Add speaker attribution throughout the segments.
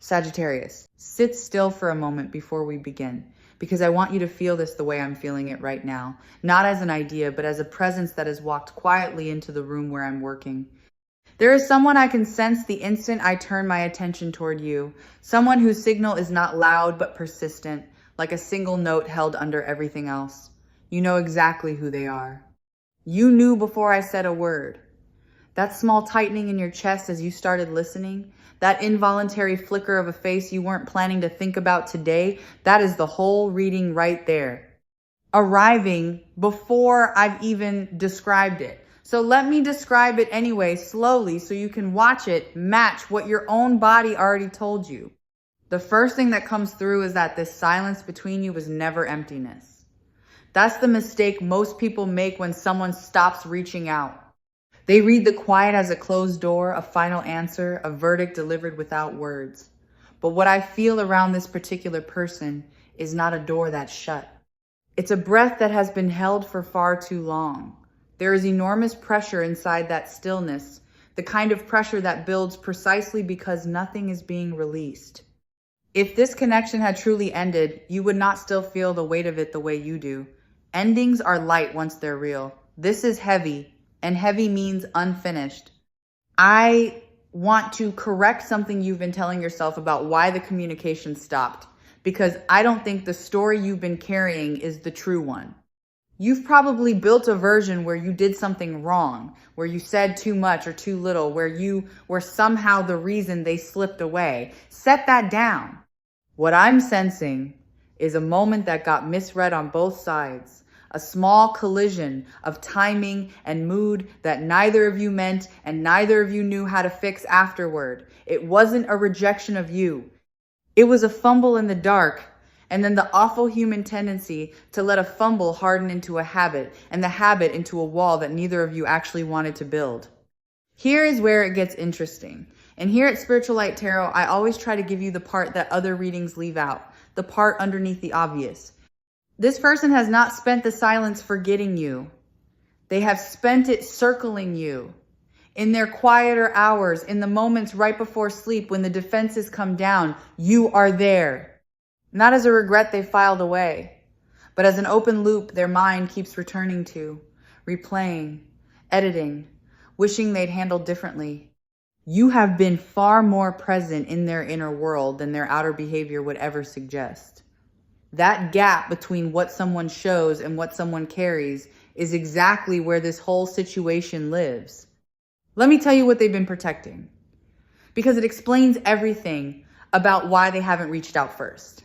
Speaker 1: Sagittarius, sit still for a moment before we begin, because I want you to feel this the way I'm feeling it right now, not as an idea, but as a presence that has walked quietly into the room where I'm working. There is someone I can sense the instant I turn my attention toward you, someone whose signal is not loud but persistent, like a single note held under everything else. You know exactly who they are. You knew before I said a word. That small tightening in your chest as you started listening, that involuntary flicker of a face you weren't planning to think about today, that is the whole reading right there. Arriving before I've even described it. So let me describe it anyway, slowly, so you can watch it match what your own body already told you. The first thing that comes through is that this silence between you was never emptiness. That's the mistake most people make when someone stops reaching out. They read the quiet as a closed door, a final answer, a verdict delivered without words. But what I feel around this particular person is not a door that's shut. It's a breath that has been held for far too long. There is enormous pressure inside that stillness, the kind of pressure that builds precisely because nothing is being released. If this connection had truly ended, you would not still feel the weight of it the way you do. Endings are light once they're real. This is heavy, and heavy means unfinished. I want to correct something you've been telling yourself about why the communication stopped, because I don't think the story you've been carrying is the true one. You've probably built a version where you did something wrong, where you said too much or too little, where you were somehow the reason they slipped away. Set that down. What I'm sensing is a moment that got misread on both sides, a small collision of timing and mood that neither of you meant and neither of you knew how to fix afterward. It wasn't a rejection of you. It was a fumble in the dark. And then the awful human tendency to let a fumble harden into a habit, and the habit into a wall that neither of you actually wanted to build. Here is where it gets interesting. And here at Spiritual Light Tarot, I always try to give you the part that other readings leave out, the part underneath the obvious. This person has not spent the silence forgetting you. They have spent it circling you. In their quieter hours, in the moments right before sleep when the defenses come down, you are there. Not as a regret they filed away, but as an open loop their mind keeps returning to, replaying, editing, wishing they'd handled differently. You have been far more present in their inner world than their outer behavior would ever suggest. That gap between what someone shows and what someone carries is exactly where this whole situation lives. Let me tell you what they've been protecting, because it explains everything about why they haven't reached out first.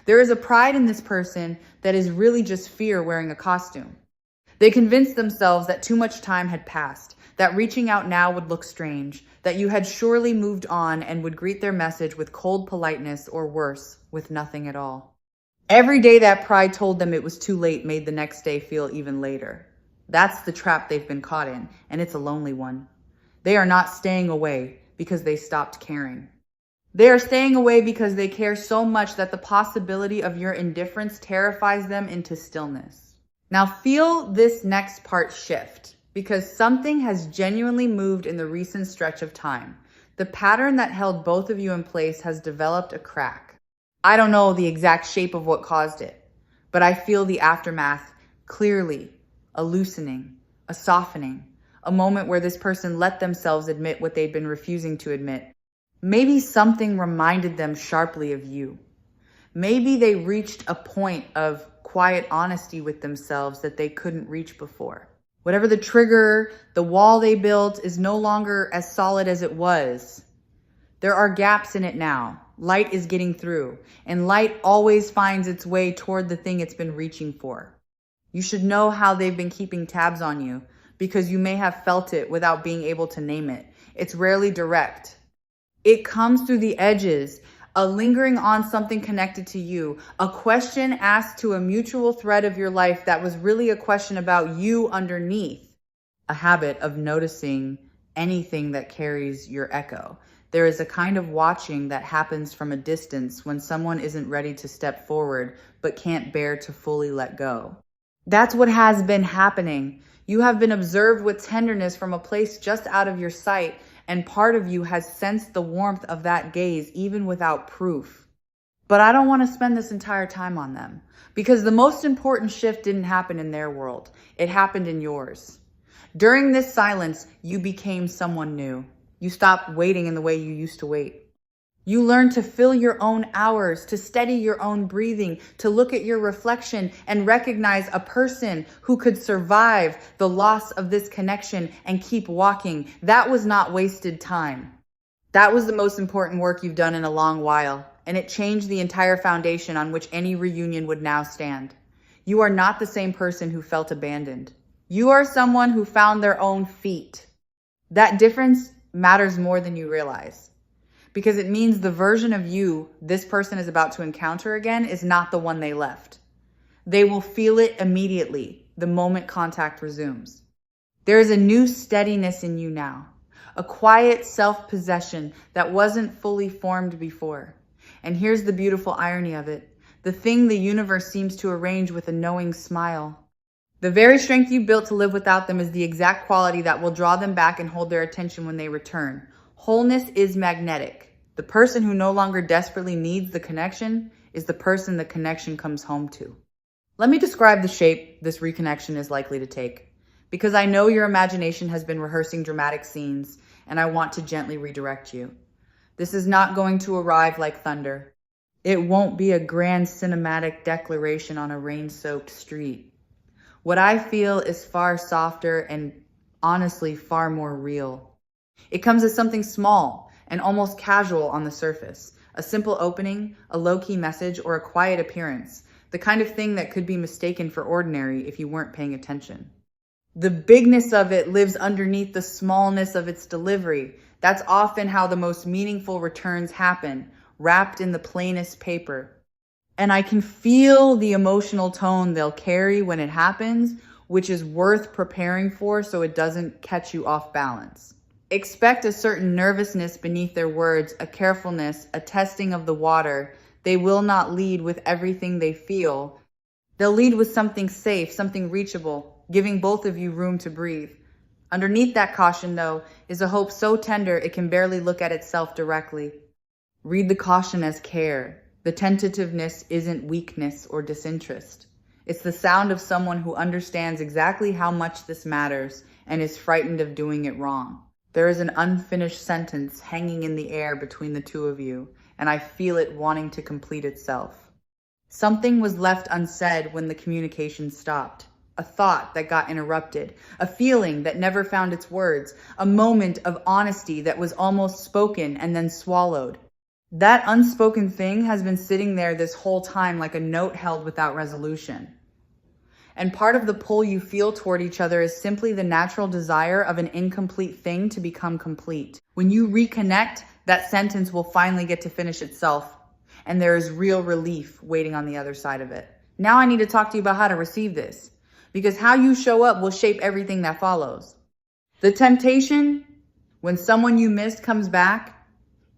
Speaker 1: There is a pride in this person that is really just fear wearing a costume. They convinced themselves that too much time had passed, that reaching out now would look strange, that you had surely moved on and would greet their message with cold politeness or worse, with nothing at all. Every day that pride told them it was too late made the next day feel even later. That's the trap they've been caught in, and it's a lonely one. They are not staying away because they stopped caring. They are staying away because they care so much that the possibility of your indifference terrifies them into stillness. Now feel this next part shift, because something has genuinely moved in the recent stretch of time. The pattern that held both of you in place has developed a crack. I don't know the exact shape of what caused it, but I feel the aftermath clearly, a loosening, a softening, a moment where this person let themselves admit what they'd been refusing to admit. Maybe something reminded them sharply of you. Maybe they reached a point of quiet honesty with themselves that they couldn't reach before. Whatever the trigger, the wall they built is no longer as solid as it was. There are gaps in it now. Light is getting through, and light always finds its way toward the thing it's been reaching for. You should know how they've been keeping tabs on you, because you may have felt it without being able to name it. It's rarely direct. It comes through the edges, a lingering on something connected to you, a question asked to a mutual thread of your life that was really a question about you underneath, a habit of noticing anything that carries your echo. There is a kind of watching that happens from a distance when someone isn't ready to step forward but can't bear to fully let go. That's what has been happening. You have been observed with tenderness from a place just out of your sight, and part of you has sensed the warmth of that gaze even without proof. But I don't want to spend this entire time on them, because the most important shift didn't happen in their world. It happened in yours. During this silence, you became someone new. You stopped waiting in the way you used to wait. You learned to fill your own hours, to steady your own breathing, to look at your reflection and recognize a person who could survive the loss of this connection and keep walking. That was not wasted time. That was the most important work you've done in a long while, and it changed the entire foundation on which any reunion would now stand. You are not the same person who felt abandoned. You are someone who found their own feet. That difference matters more than you realize, because it means the version of you this person is about to encounter again is not the one they left. They will feel it immediately the moment contact resumes. There is a new steadiness in you now, a quiet self-possession that wasn't fully formed before. And here's the beautiful irony of it. The thing the universe seems to arrange with a knowing smile. The very strength you built to live without them is the exact quality that will draw them back and hold their attention when they return. Wholeness is magnetic. The person who no longer desperately needs the connection is the person the connection comes home to. Let me describe the shape this reconnection is likely to take, because I know your imagination has been rehearsing dramatic scenes, and I want to gently redirect you. This is not going to arrive like thunder. It won't be a grand cinematic declaration on a rain-soaked street. What I feel is far softer and honestly far more real. It comes as something small and almost casual on the surface. A simple opening, a low-key message, or a quiet appearance. The kind of thing that could be mistaken for ordinary if you weren't paying attention. The bigness of it lives underneath the smallness of its delivery. That's often how the most meaningful returns happen, wrapped in the plainest paper. And I can feel the emotional tone they'll carry when it happens, which is worth preparing for so it doesn't catch you off balance. Expect a certain nervousness beneath their words, a carefulness, a testing of the water. They will not lead with everything they feel. They'll lead with something safe, something reachable, giving both of you room to breathe. Underneath that caution, though, is a hope so tender it can barely look at itself directly. Read the caution as care. The tentativeness isn't weakness or disinterest. It's the sound of someone who understands exactly how much this matters and is frightened of doing it wrong. There is an unfinished sentence hanging in the air between the two of you, and I feel it wanting to complete itself. Something was left unsaid when the communication stopped. A thought that got interrupted, a feeling that never found its words, a moment of honesty that was almost spoken and then swallowed. That unspoken thing has been sitting there this whole time like a note held without resolution. And part of the pull you feel toward each other is simply the natural desire of an incomplete thing to become complete. When you reconnect, that sentence will finally get to finish itself, and there is real relief waiting on the other side of it. Now I need to talk to you about how to receive this, because how you show up will shape everything that follows. The temptation, when someone you missed comes back,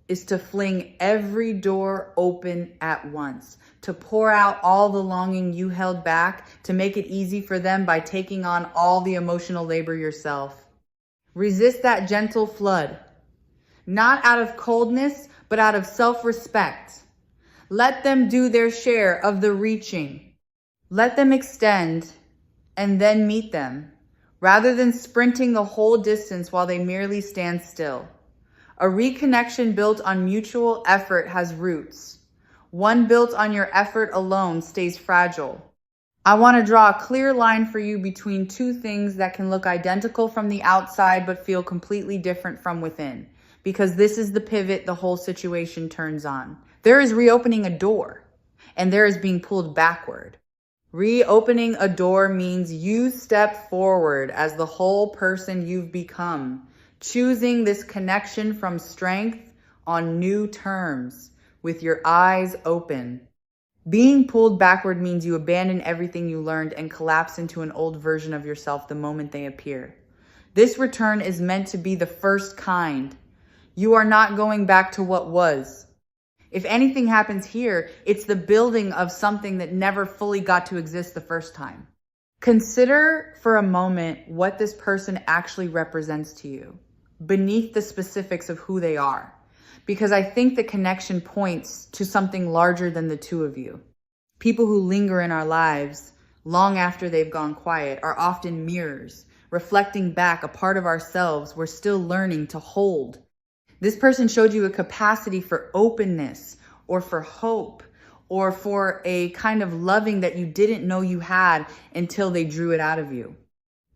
Speaker 1: is to fling every door open at once, to pour out all the longing you held back, to make it easy for them by taking on all the emotional labor yourself. Resist that gentle flood, not out of coldness, but out of self-respect. Let them do their share of the reaching. Let them extend and then meet them, rather than sprinting the whole distance while they merely stand still. A reconnection built on mutual effort has roots. One built on your effort alone stays fragile. I want to draw a clear line for you between two things that can look identical from the outside but feel completely different from within, because this is the pivot the whole situation turns on. There is reopening a door, and there is being pulled backward. Reopening a door means you step forward as the whole person you've become, choosing this connection from strength on new terms, with your eyes open. Being pulled backward means you abandon everything you learned and collapse into an old version of yourself the moment they appear. This return is meant to be the first kind. You are not going back to what was. If anything happens here, it's the building of something that never fully got to exist the first time. Consider for a moment what this person actually represents to you. beneath the specifics of who they are. Because I think the connection points to something larger than the two of you. People who linger in our lives long after they've gone quiet are often mirrors, reflecting back a part of ourselves we're still learning to hold. This person showed you a capacity for openness or for hope or for a kind of loving that you didn't know you had until they drew it out of you.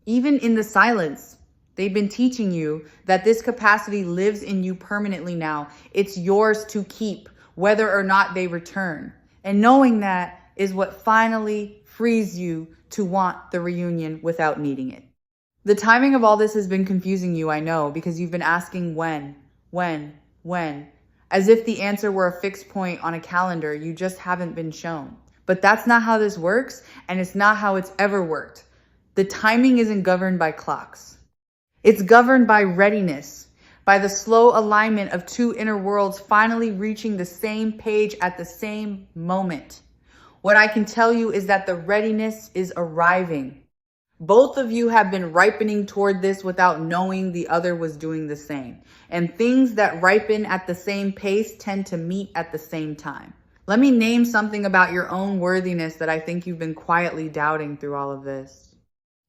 Speaker 1: Even in the silence, they've been teaching you that this capacity lives in you permanently now. It's yours to keep, whether or not they return. And knowing that is what finally frees you to want the reunion without needing it. The timing of all this has been confusing you, I know, because you've been asking when, as if the answer were a fixed point on a calendar you just haven't been shown. But that's not how this works, and it's not how it's ever worked. The timing isn't governed by clocks. It's governed by readiness, by the slow alignment of two inner worlds finally reaching the same page at the same moment. What I can tell you is that the readiness is arriving. Both of you have been ripening toward this without knowing the other was doing the same. And things that ripen at the same pace tend to meet at the same time. Let me name something about your own worthiness that I think you've been quietly doubting through all of this.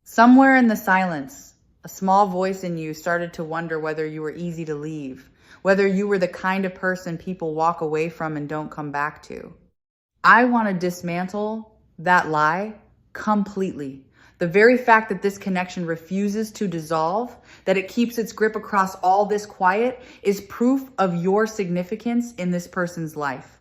Speaker 1: Somewhere in the silence, a small voice in you started to wonder whether you were easy to leave, whether you were the kind of person people walk away from and don't come back to. I want to dismantle that lie completely. The very fact that this connection refuses to dissolve, that it keeps its grip across all this quiet, is proof of your significance in this person's life.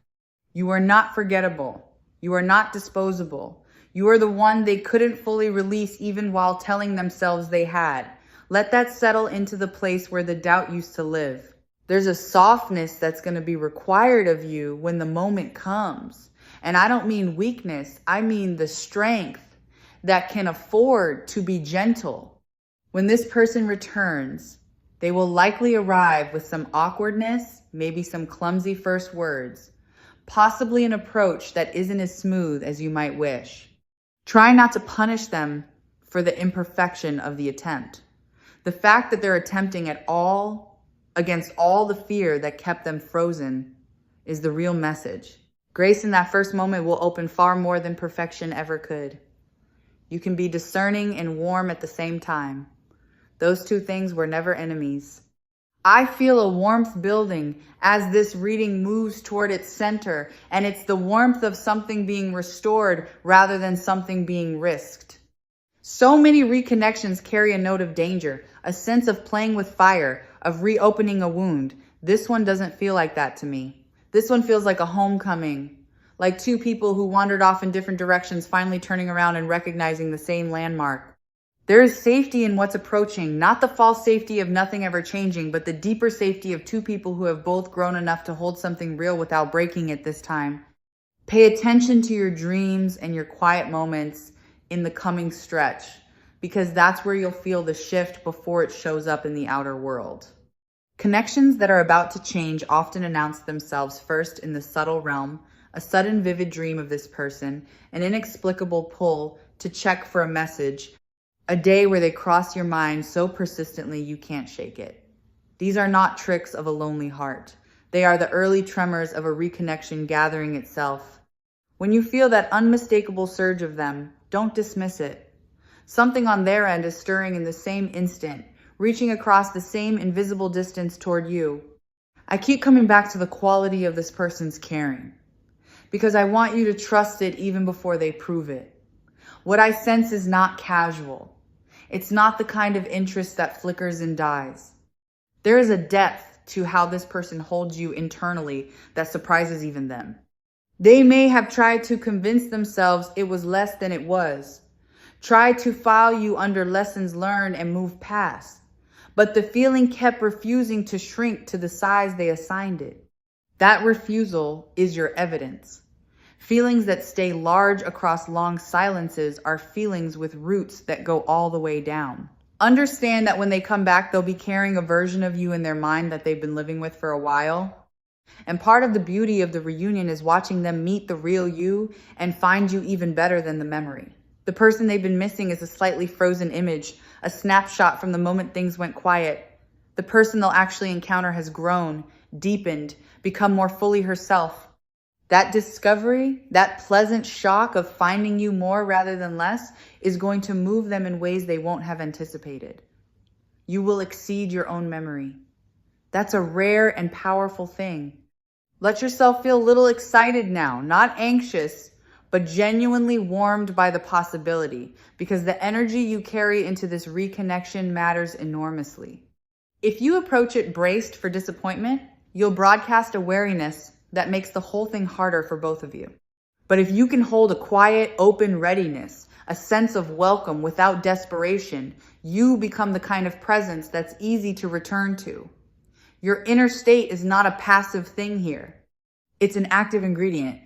Speaker 1: You are not forgettable. You are not disposable. You are the one they couldn't fully release even while telling themselves they had. Let that settle into the place where the doubt used to live. There's a softness that's going to be required of you when the moment comes. And I don't mean weakness. I mean the strength that can afford to be gentle. When this person returns, they will likely arrive with some awkwardness, maybe some clumsy first words, possibly an approach that isn't as smooth as you might wish. Try not to punish them for the imperfection of the attempt. The fact that they're attempting at all against all the fear that kept them frozen is the real message. Grace in that first moment will open far more than perfection ever could. You can be discerning and warm at the same time. Those two things were never enemies. I feel a warmth building as this reading moves toward its center, and it's the warmth of something being restored rather than something being risked. So many reconnections carry a note of danger, a sense of playing with fire, of reopening a wound. This one doesn't feel like that to me. This one feels like a homecoming. Like two people who wandered off in different directions, finally turning around and recognizing the same landmark. There is safety in what's approaching, not the false safety of nothing ever changing, but the deeper safety of two people who have both grown enough to hold something real without breaking it this time. Pay attention to your dreams and your quiet moments in the coming stretch, because that's where you'll feel the shift before it shows up in the outer world. Connections that are about to change often announce themselves first in the subtle realm, a sudden vivid dream of this person, an inexplicable pull to check for a message, a day where they cross your mind so persistently you can't shake it. These are not tricks of a lonely heart. They are the early tremors of a reconnection gathering itself. When you feel that unmistakable surge of them, don't dismiss it. Something on their end is stirring in the same instant, reaching across the same invisible distance toward you. I keep coming back to the quality of this person's caring, because I want you to trust it even before they prove it. What I sense is not casual. It's not the kind of interest that flickers and dies. There is a depth to how this person holds you internally that surprises even them. They may have tried to convince themselves it was less than it was, tried to file you under lessons learned and move past, but the feeling kept refusing to shrink to the size they assigned it. That refusal is your evidence. Feelings that stay large across long silences are feelings with roots that go all the way down. Understand that when they come back, they'll be carrying a version of you in their mind that they've been living with for a while. And part of the beauty of the reunion is watching them meet the real you and find you even better than the memory. The person they've been missing is a slightly frozen image, a snapshot from the moment things went quiet. The person they'll actually encounter has grown, deepened, become more fully herself. That discovery, that pleasant shock of finding you more rather than less, is going to move them in ways they won't have anticipated. You will exceed your own memory. That's a rare and powerful thing. Let yourself feel a little excited now, not anxious, but genuinely warmed by the possibility, because the energy you carry into this reconnection matters enormously. If you approach it braced for disappointment, you'll broadcast a wariness that makes the whole thing harder for both of you. But if you can hold a quiet, open readiness, a sense of welcome without desperation, you become the kind of presence that's easy to return to. Your inner state is not a passive thing here. It's an active ingredient.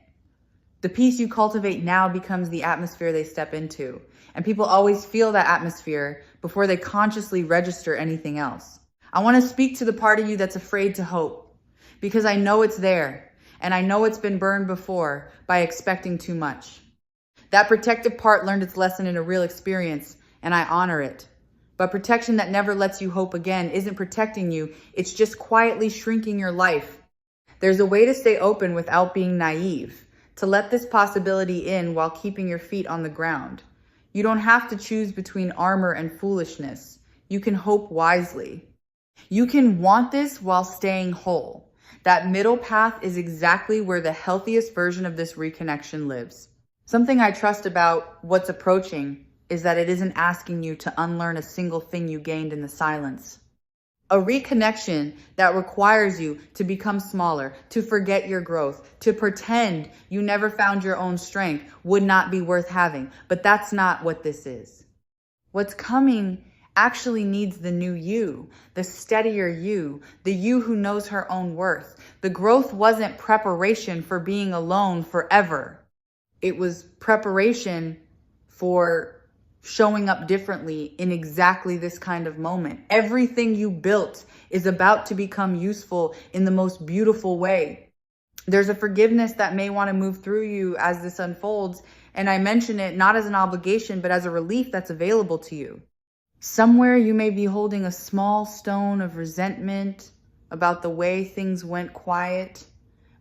Speaker 1: The peace you cultivate now becomes the atmosphere they step into. And people always feel that atmosphere before they consciously register anything else. I want to speak to the part of you that's afraid to hope, because I know it's there, and I know it's been burned before by expecting too much. That protective part learned its lesson in a real experience, and I honor it. But protection that never lets you hope again isn't protecting you, it's just quietly shrinking your life. There's a way to stay open without being naive, to let this possibility in while keeping your feet on the ground. You don't have to choose between armor and foolishness. You can hope wisely. You can want this while staying whole. That middle path is exactly where the healthiest version of this reconnection lives. Something I trust about what's approaching is that it isn't asking you to unlearn a single thing you gained in the silence. A reconnection that requires you to become smaller, to forget your growth, to pretend you never found your own strength would not be worth having. But that's not what this is. What's coming actually needs the new you, the steadier you, the you who knows her own worth. The growth wasn't preparation for being alone forever. It was preparation for showing up differently in exactly this kind of moment. Everything you built is about to become useful in the most beautiful way. There's a forgiveness that may want to move through you as this unfolds, and I mention it not as an obligation, but as a relief that's available to you. Somewhere you may be holding a small stone of resentment about the way things went quiet,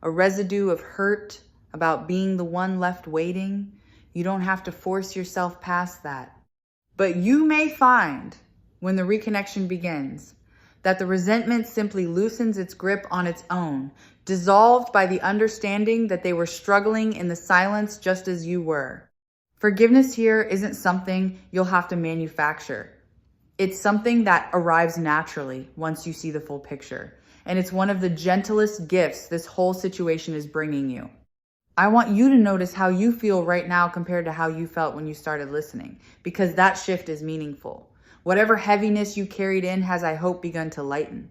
Speaker 1: a residue of hurt about being the one left waiting. You don't have to force yourself past that. But you may find, when the reconnection begins, that the resentment simply loosens its grip on its own, dissolved by the understanding that they were struggling in the silence just as you were. Forgiveness here isn't something you'll have to manufacture. It's something that arrives naturally once you see the full picture. And it's one of the gentlest gifts this whole situation is bringing you. I want you to notice how you feel right now compared to how you felt when you started listening, because that shift is meaningful. Whatever heaviness you carried in has, I hope, begun to lighten.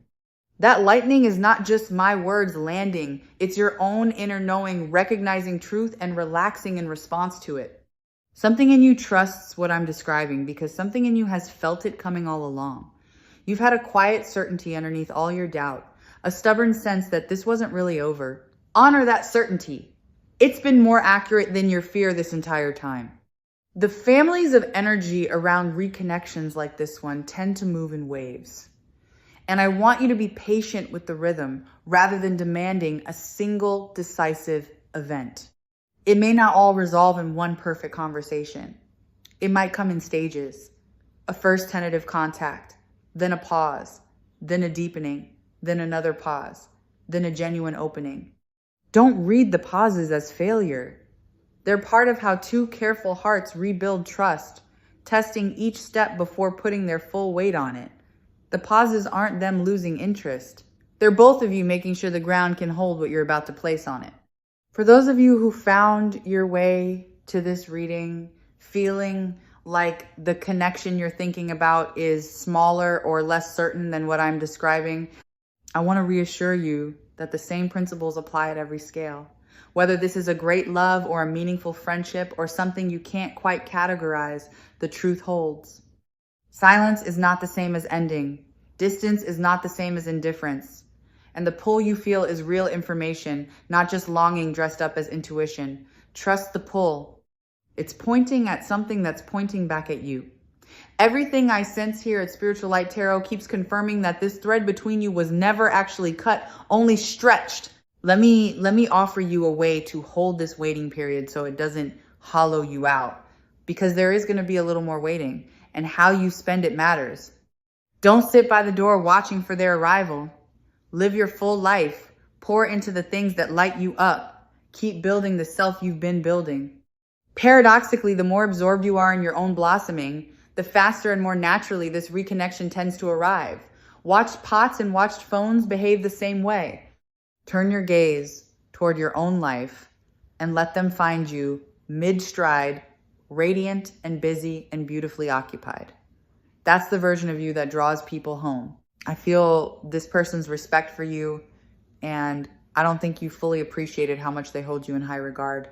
Speaker 1: That lightening is not just my words landing. It's your own inner knowing, recognizing truth and relaxing in response to it. Something in you trusts what I'm describing because something in you has felt it coming all along. You've had a quiet certainty underneath all your doubt, a stubborn sense that this wasn't really over. Honor that certainty. It's been more accurate than your fear this entire time. The families of energy around reconnections like this one tend to move in waves. And I want you to be patient with the rhythm rather than demanding a single decisive event. It may not all resolve in one perfect conversation. It might come in stages. A first tentative contact, then a pause, then a deepening, then another pause, then a genuine opening. Don't read the pauses as failure. They're part of how two careful hearts rebuild trust, testing each step before putting their full weight on it. The pauses aren't them losing interest. They're both of you making sure the ground can hold what you're about to place on it. For those of you who found your way to this reading feeling like the connection you're thinking about is smaller or less certain than what I'm describing, I want to reassure you that the same principles apply at every scale. Whether this is a great love or a meaningful friendship or something you can't quite categorize, the truth holds. Silence is not the same as ending. Distance is not the same as indifference. And the pull you feel is real information, not just longing dressed up as intuition. Trust the pull. It's pointing at something that's pointing back at you. Everything I sense here at Spiritual Light Tarot keeps confirming that this thread between you was never actually cut, only stretched. Let me offer you a way to hold this waiting period so it doesn't hollow you out, because there is going to be a little more waiting, and how you spend it matters. Don't sit by the door watching for their arrival. Live your full life. Pour into the things that light you up. Keep building the self you've been building. Paradoxically, the more absorbed you are in your own blossoming, the faster and more naturally this reconnection tends to arrive. Watched pots and watched phones behave the same way. Turn your gaze toward your own life and let them find you mid-stride, radiant and busy and beautifully occupied. That's the version of you that draws people home. I feel this person's respect for you, and I don't think you fully appreciated how much they hold you in high regard.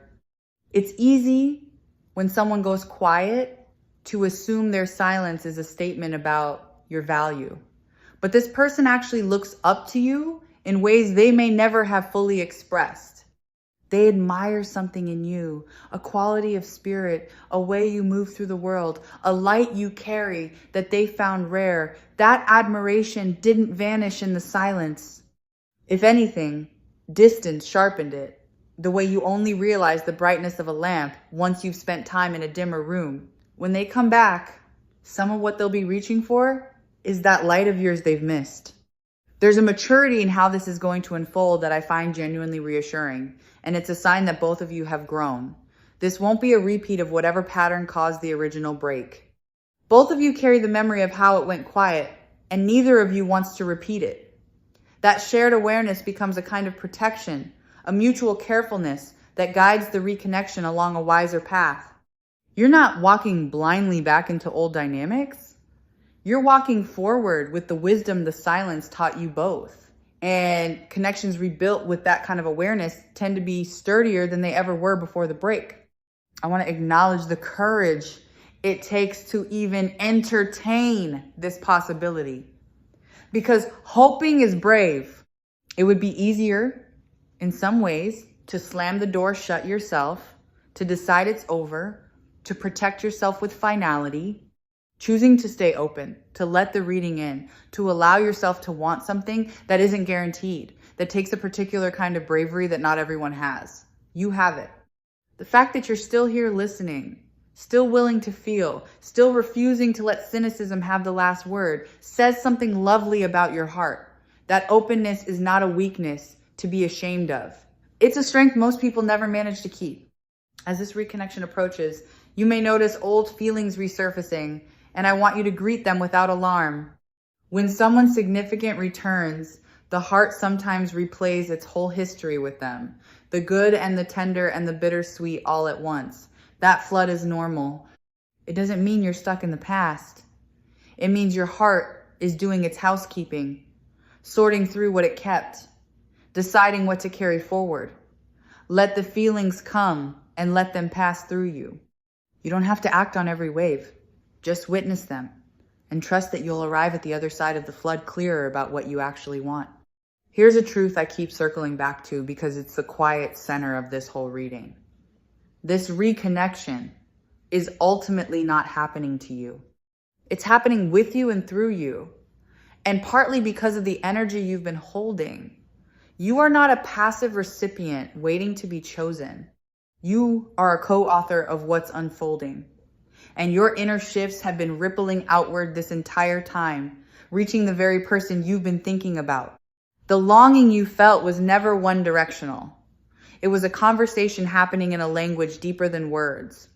Speaker 1: It's easy when someone goes quiet to assume their silence is a statement about your value. But this person actually looks up to you in ways they may never have fully expressed. They admire something in you, a quality of spirit, a way you move through the world, a light you carry that they found rare. That admiration didn't vanish in the silence. If anything, distance sharpened it, the way you only realize the brightness of a lamp once you've spent time in a dimmer room. When they come back, some of what they'll be reaching for is that light of yours they've missed. There's a maturity in how this is going to unfold that I find genuinely reassuring, and it's a sign that both of you have grown. This won't be a repeat of whatever pattern caused the original break. Both of you carry the memory of how it went quiet, and neither of you wants to repeat it. That shared awareness becomes a kind of protection, a mutual carefulness that guides the reconnection along a wiser path. You're not walking blindly back into old dynamics. You're walking forward with the wisdom the silence taught you both. And connections rebuilt with that kind of awareness tend to be sturdier than they ever were before the break. I want to acknowledge the courage it takes to even entertain this possibility. Because hoping is brave. It would be easier in some ways to slam the door shut yourself, to decide it's over, to protect yourself with finality, choosing to stay open, to let the reading in, to allow yourself to want something that isn't guaranteed, that takes a particular kind of bravery that not everyone has. You have it. The fact that you're still here listening, still willing to feel, still refusing to let cynicism have the last word, says something lovely about your heart. That openness is not a weakness to be ashamed of. It's a strength most people never manage to keep. As this reconnection approaches, you may notice old feelings resurfacing, and I want you to greet them without alarm. When someone significant returns, the heart sometimes replays its whole history with them, the good and the tender and the bittersweet all at once. That flood is normal. It doesn't mean you're stuck in the past. It means your heart is doing its housekeeping, sorting through what it kept, deciding what to carry forward. Let the feelings come and let them pass through you. You don't have to act on every wave. Just witness them and trust that you'll arrive at the other side of the flood clearer about what you actually want. Here's a truth I keep circling back to because it's the quiet center of this whole reading. This reconnection is ultimately not happening to you. It's happening with you and through you. And partly because of the energy you've been holding. You are not a passive recipient waiting to be chosen. You are a co-author of what's unfolding. And your inner shifts have been rippling outward this entire time, reaching the very person you've been thinking about. The longing you felt was never one directional. It was a conversation happening in a language deeper than words.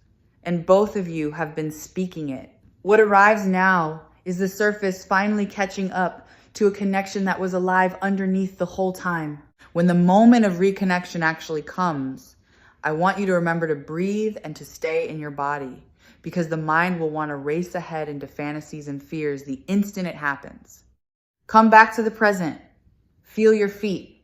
Speaker 1: And both of you have been speaking it. What arrives now is the surface finally catching up to a connection that was alive underneath the whole time. When the moment of reconnection actually comes, I want you to remember to breathe and to stay in your body, because the mind will want to race ahead into fantasies and fears the instant it happens. Come back to the present. Feel your feet.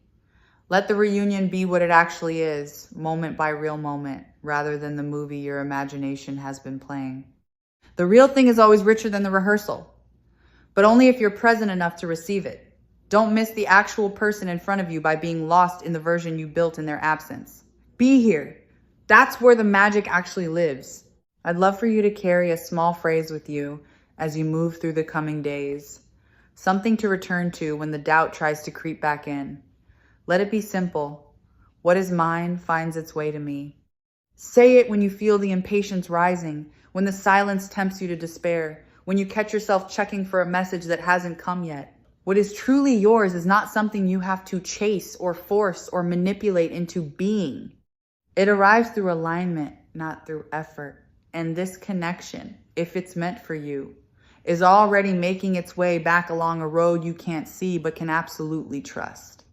Speaker 1: Let the reunion be what it actually is, moment by real moment, rather than the movie your imagination has been playing. The real thing is always richer than the rehearsal, but only if you're present enough to receive it. Don't miss the actual person in front of you by being lost in the version you built in their absence. Be here. That's where the magic actually lives. I'd love for you to carry a small phrase with you as you move through the coming days. Something to return to when the doubt tries to creep back in. Let it be simple. What is mine finds its way to me. Say it when you feel the impatience rising, when the silence tempts you to despair, when you catch yourself checking for a message that hasn't come yet. What is truly yours is not something you have to chase or force or manipulate into being. It arrives through alignment, not through effort. And this connection, if it's meant for you, is already making its way back along a road you can't see but can absolutely trust.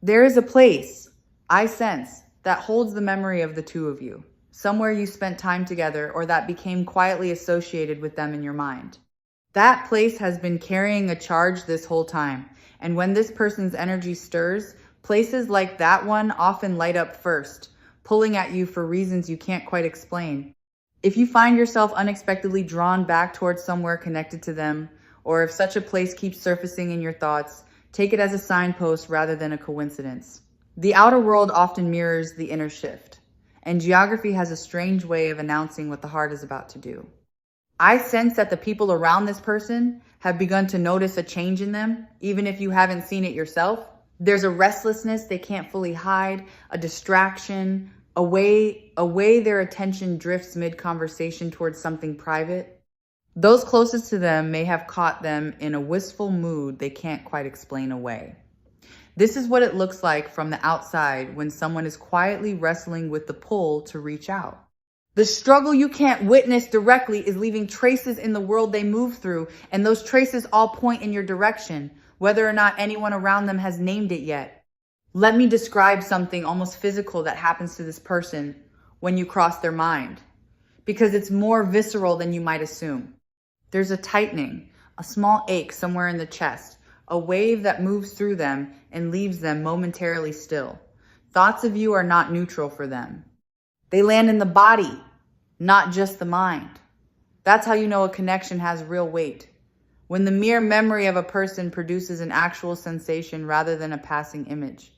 Speaker 1: There is a place, I sense, that holds the memory of the two of you, somewhere you spent time together or that became quietly associated with them in your mind. That place has been carrying a charge this whole time, and when this person's energy stirs, places like that one often light up first, pulling at you for reasons you can't quite explain. If you find yourself unexpectedly drawn back towards somewhere connected to them, or if such a place keeps surfacing in your thoughts, take it as a signpost rather than a coincidence. The outer world often mirrors the inner shift, and geography has a strange way of announcing what the heart is about to do. I sense that the people around this person have begun to notice a change in them, even if you haven't seen it yourself. There's a restlessness they can't fully hide, a distraction, a way their attention drifts mid-conversation towards something private. Those closest to them may have caught them in a wistful mood they can't quite explain away. This is what it looks like from the outside when someone is quietly wrestling with the pull to reach out. The struggle you can't witness directly is leaving traces in the world they move through, and those traces all point in your direction, whether or not anyone around them has named it yet. Let me describe something almost physical that happens to this person when you cross their mind, because it's more visceral than you might assume. There's a tightening, a small ache somewhere in the chest, a wave that moves through them and leaves them momentarily still. Thoughts of you are not neutral for them. They land in the body, not just the mind. That's how you know a connection has real weight. When the mere memory of a person produces an actual sensation rather than a passing image.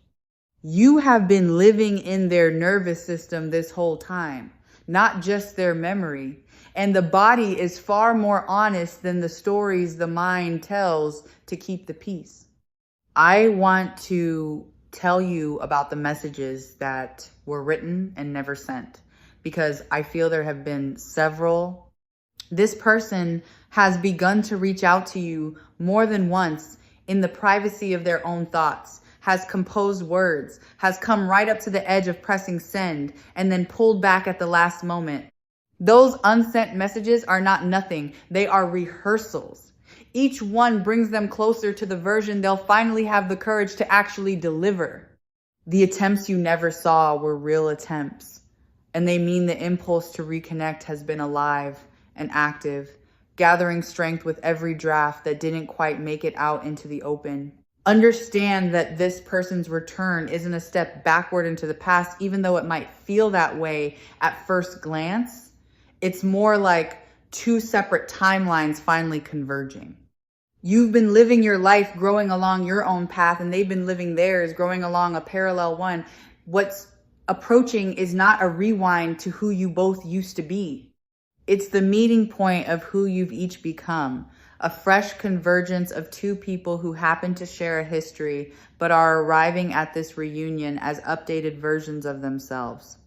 Speaker 1: You have been living in their nervous system this whole time, not just their memory. And the body is far more honest than the stories the mind tells to keep the peace. I want to tell you about the messages that were written and never sent, because I feel there have been several. This person has begun to reach out to you more than once in the privacy of their own thoughts, has composed words, has come right up to the edge of pressing send, and then pulled back at the last moment. Those unsent messages are not nothing. They are rehearsals. Each one brings them closer to the version they'll finally have the courage to actually deliver. The attempts you never saw were real attempts, and they mean the impulse to reconnect has been alive and active, gathering strength with every draft that didn't quite make it out into the open. Understand that this person's return isn't a step backward into the past, even though it might feel that way at first glance. It's more like two separate timelines finally converging. You've been living your life growing along your own path, and they've been living theirs growing along a parallel one. What's approaching is not a rewind to who you both used to be. It's the meeting point of who you've each become, a fresh convergence of two people who happen to share a history, but are arriving at this reunion as updated versions of themselves.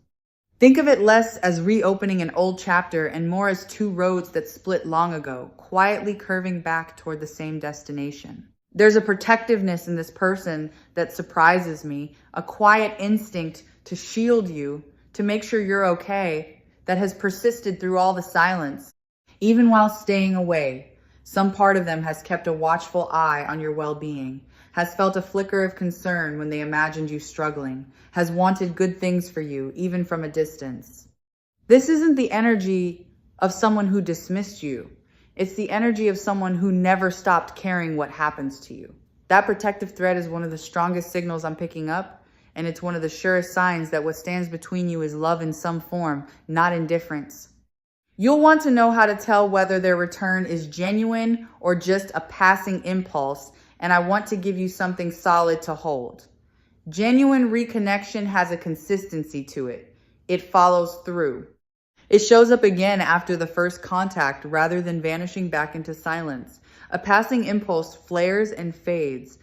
Speaker 1: Think of it less as reopening an old chapter and more as two roads that split long ago, quietly curving back toward the same destination. There's a protectiveness in this person that surprises me, a quiet instinct to shield you, to make sure you're okay, that has persisted through all the silence. Even while staying away, some part of them has kept a watchful eye on your well-being, has felt a flicker of concern when they imagined you struggling, has wanted good things for you, even from a distance. This isn't the energy of someone who dismissed you. It's the energy of someone who never stopped caring what happens to you. That protective thread is one of the strongest signals I'm picking up, and it's one of the surest signs that what stands between you is love in some form, not indifference. You'll want to know how to tell whether their return is genuine or just a passing impulse, and I want to give you something solid to hold. Genuine reconnection has a consistency to it. It follows through. It shows up again after the first contact rather than vanishing back into silence. A passing impulse flares and fades.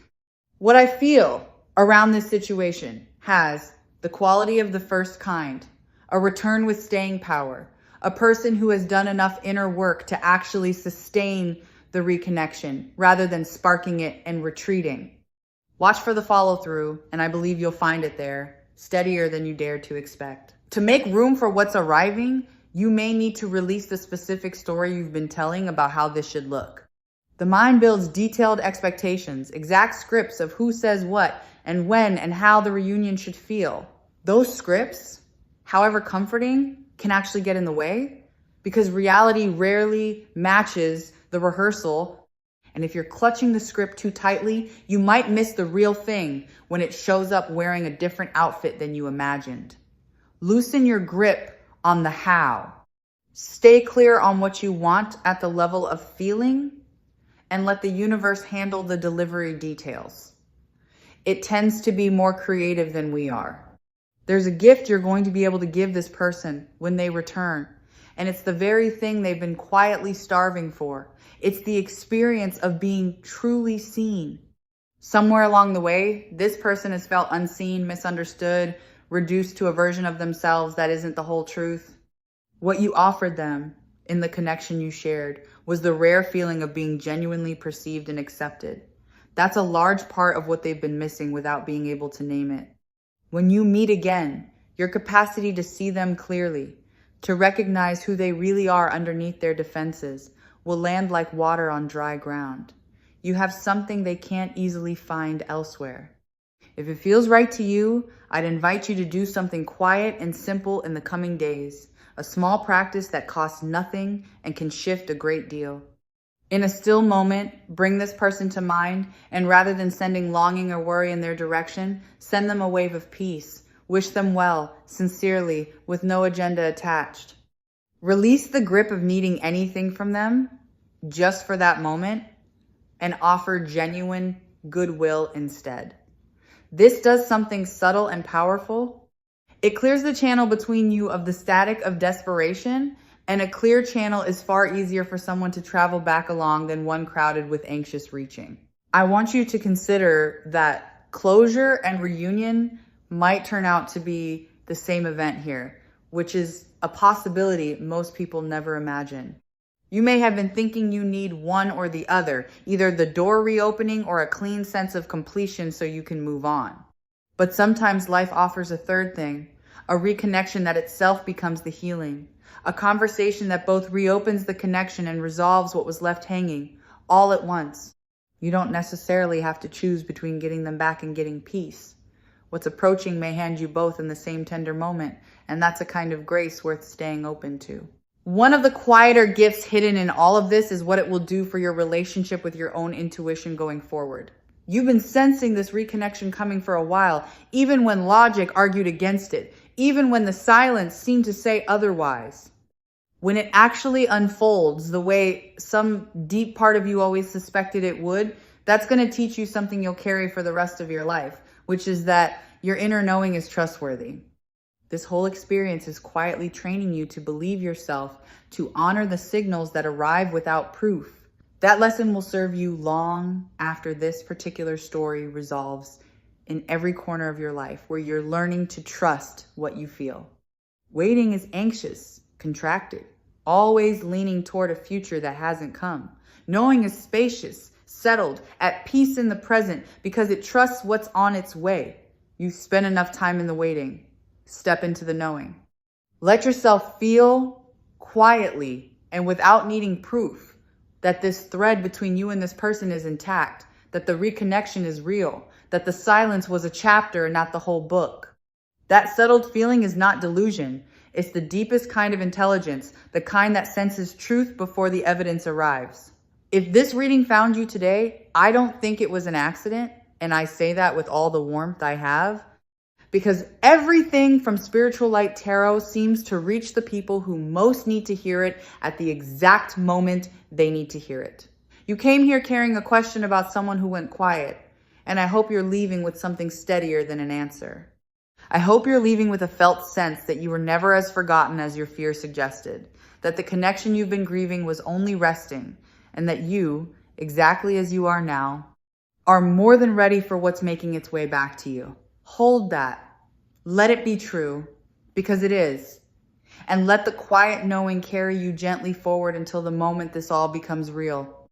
Speaker 1: What I feel around this situation has the quality of the first kind, a return with staying power, a person who has done enough inner work to actually sustain the reconnection rather than sparking it and retreating. Watch for the follow through, and I believe you'll find it there, steadier than you dared to expect. To make room for what's arriving, you may need to release the specific story you've been telling about how this should look. The mind builds detailed expectations, exact scripts of who says what and when and how the reunion should feel. Those scripts, however comforting, can actually get in the way because reality rarely matches the rehearsal. And if you're clutching the script too tightly, you might miss the real thing when it shows up wearing a different outfit than you imagined. Loosen your grip on the how. Stay clear on what you want at the level of feeling and let the universe handle the delivery details. It tends to be more creative than we are. There's a gift you're going to be able to give this person when they return, and it's the very thing they've been quietly starving for. It's the experience of being truly seen. Somewhere along the way, this person has felt unseen, misunderstood, reduced to a version of themselves that isn't the whole truth. What you offered them in the connection you shared was the rare feeling of being genuinely perceived and accepted. That's a large part of what they've been missing without being able to name it. When you meet again, your capacity to see them clearly, to recognize who they really are underneath their defenses, will land like water on dry ground. You have something they can't easily find elsewhere. If it feels right to you, I'd invite you to do something quiet and simple in the coming days. A small practice that costs nothing and can shift a great deal. In a still moment, bring this person to mind, and rather than sending longing or worry in their direction, send them a wave of peace. Wish them well, sincerely, with no agenda attached. Release the grip of needing anything from them just for that moment and offer genuine goodwill instead. This does something subtle and powerful. It clears the channel between you of the static of desperation, and a clear channel is far easier for someone to travel back along than one crowded with anxious reaching. I want you to consider that closure and reunion might turn out to be the same event here, which is a possibility most people never imagine. You may have been thinking you need one or the other, either the door reopening or a clean sense of completion so you can move on. But sometimes life offers a third thing, a reconnection that itself becomes the healing, a conversation that both reopens the connection and resolves what was left hanging, all at once. You don't necessarily have to choose between getting them back and getting peace. What's approaching may hand you both in the same tender moment, and that's a kind of grace worth staying open to. One of the quieter gifts hidden in all of this is what it will do for your relationship with your own intuition going forward. You've been sensing this reconnection coming for a while, even when logic argued against it, even when the silence seemed to say otherwise. When it actually unfolds the way some deep part of you always suspected it would, that's going to teach you something you'll carry for the rest of your life, which is that your inner knowing is trustworthy. This whole experience is quietly training you to believe yourself, to honor the signals that arrive without proof. That lesson will serve you long after this particular story resolves in every corner of your life, where you're learning to trust what you feel. Waiting is anxious, contracted, always leaning toward a future that hasn't come. Knowing is spacious, settled, at peace in the present because it trusts what's on its way. You've spent enough time in the waiting. Step into the knowing. Let yourself feel quietly and without needing proof that this thread between you and this person is intact, that the reconnection is real, that the silence was a chapter and not the whole book. That settled feeling is not delusion. It's the deepest kind of intelligence, the kind that senses truth before the evidence arrives. If this reading found you today, I don't think it was an accident, and I say that with all the warmth I have, because everything from Spiritual Light Tarot seems to reach the people who most need to hear it at the exact moment they need to hear it. You came here carrying a question about someone who went quiet, and I hope you're leaving with something steadier than an answer. I hope you're leaving with a felt sense that you were never as forgotten as your fear suggested, that the connection you've been grieving was only resting, and that you, exactly as you are now, are more than ready for what's making its way back to you. Hold that. Let it be true, because it is. And let the quiet knowing carry you gently forward until the moment this all becomes real.